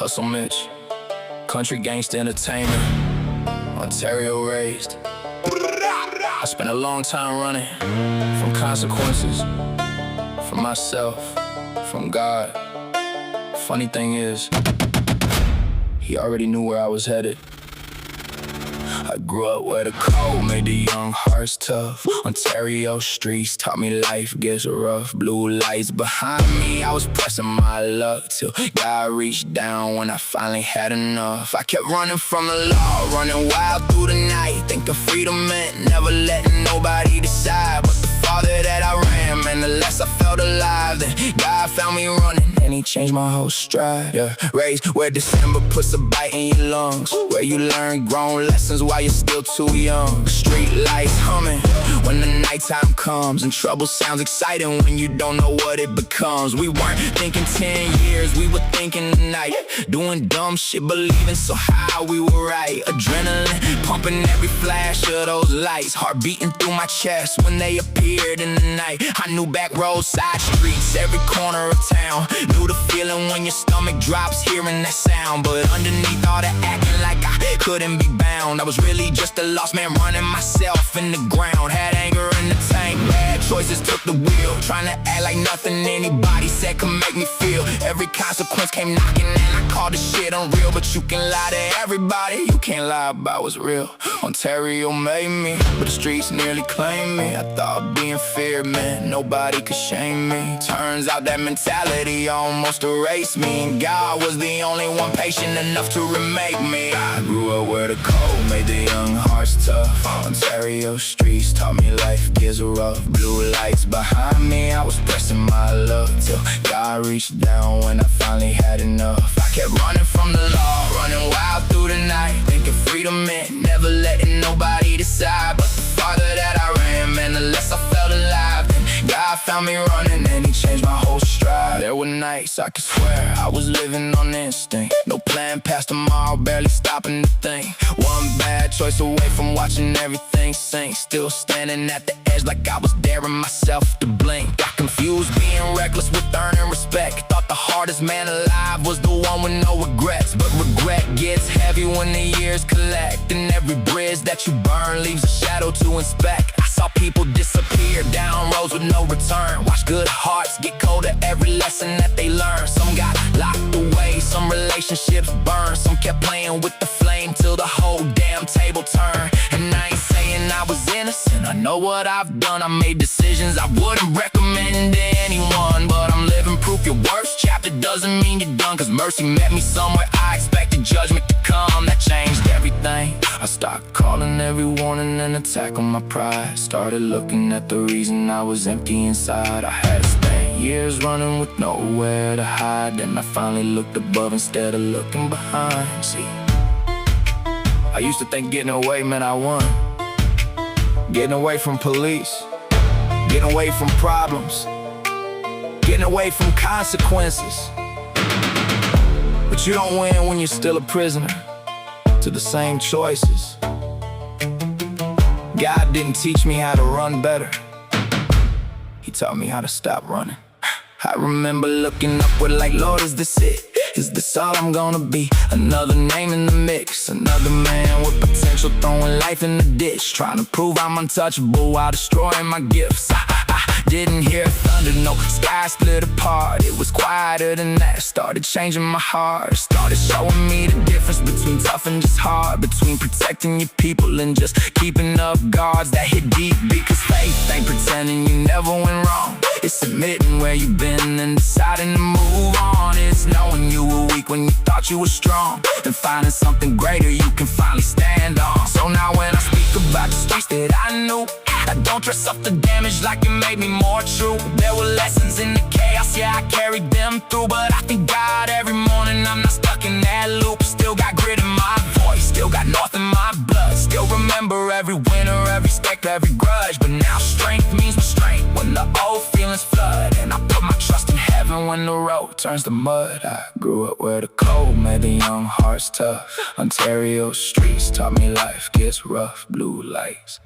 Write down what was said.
Hustle Mitch, country gangsta entertainer, Ontario raised. I spent a long time running from consequences, from myself, from God. Funny thing is, he already knew where I was headed. I grew up where the cold made the young hearts tough. Ontario streets taught me life gets rough. Blue lights behind me, I was pressing my luck till God reached down when I finally had enough. I kept running from the law, running wild through the night, thinking freedom meant never letting nobody decide. But the farther that I ran, man, the less I felt alive. Then God found me running and he changed my whole stride. Yeah, raised where December puts a bite in your lungs, where you learn grown lessons while you're still too young. Street lights humming when the nighttime comes, and trouble sounds exciting when you don't know what it becomes. We weren't thinking 10 years, we were thinking tonight, doing dumb shit, believing so high we were right. Adrenaline pumping every flash of those lights, heart beating through my chest when they appeared in the night. I knew back roads, side streets, every corner of town. Knew the feeling when your stomach drops hearing that sound. But underneath all that acting like I couldn't be bound, I was really just a lost man running myself in the ground. Had anger in the tank, bad choices took the wheel, trying to act like nothing anybody said could make me feel. Every consequence came knocking and I called the shit unreal. But you can lie to everybody, you can't lie about what's real. Ontario made me, but the streets nearly claimed me. I thought being feared meant nobody could shame me. Turns out that mentality almost erased me, and God was the only one patient enough to remake me. I grew up where the cold made the young hearts tough. Ontario streets taught me life gets rough. Blue lights behind me, I was pressing my luck till God reached down when I finally had enough. I kept running from the law, running wild through the night, thinking freedom meant never letting nobody decide. But the farther that I ran, man, the less I felt alive. Then God found me running and he changed my whole stride. There were nights I could swear I was living on instinct, no plan past tomorrow, barely stopping to think. One bad choice away from watching everything sink, still standing at the edge like I was daring myself to blink. Got confused being reckless with earning respect, thought the hardest man alive was the one with no regrets. But regret gets heavy when the years collect, and every bridge that you burn leaves a shadow to inspect. I saw people disappear down roads with no return, watch good hearts get colder every lesson that they learn. Some got locked away, some relationships burned, some kept playing with the flame till the whole damn table turned. And I ain't saying I was innocent, I know what I've done. I made decisions I wouldn't recommend to anyone, but I'm living proof your worst chapter doesn't mean you're done. Cause mercy met me somewhere I expected judgment to come. That changed everything. I stopped calling every warning and attack on my pride, started looking at the reason I was empty inside. I had to spend years running with nowhere to hide, then I finally looked above instead of looking behind. See, I used to think getting away meant I won, getting away from police, getting away from problems, getting away from consequences. But you don't win when you're still a prisoner to the same choices. God didn't teach me how to run better, he taught me how to stop running. I remember looking upward like, Lord, is this it? Is this all I'm gonna be? Another name in the mix, another man with potential throwing life in the ditch, trying to prove I'm untouchable while destroying my gifts. I didn't hear thunder, no sky split apart. It was quieter than that, started changing my heart, started showing me the difference between tough and just hard, between protecting your people and just keeping up guards that hit deep. Because faith ain't pretending you never went wrong, it's admitting where you've been and deciding to move on. It's knowing you were weak when you thought you were strong, and finding something greater you can finally stand on. So now when I speak about the streets that I knew, I don't dress up the damage like it made me more true. There were lessons in the chaos, yeah, I carried them through. But I thank God every morning I'm not stuck in that loop. Still got grit in my voice, still got north in my blood, still remember every winner, every step, every grudge. But now strength means restraint when the old feelings flood, and I put my trust in heaven when the road turns to mud. I grew up where the cold made the young hearts tough. Ontario streets taught me life gets rough. Blue lights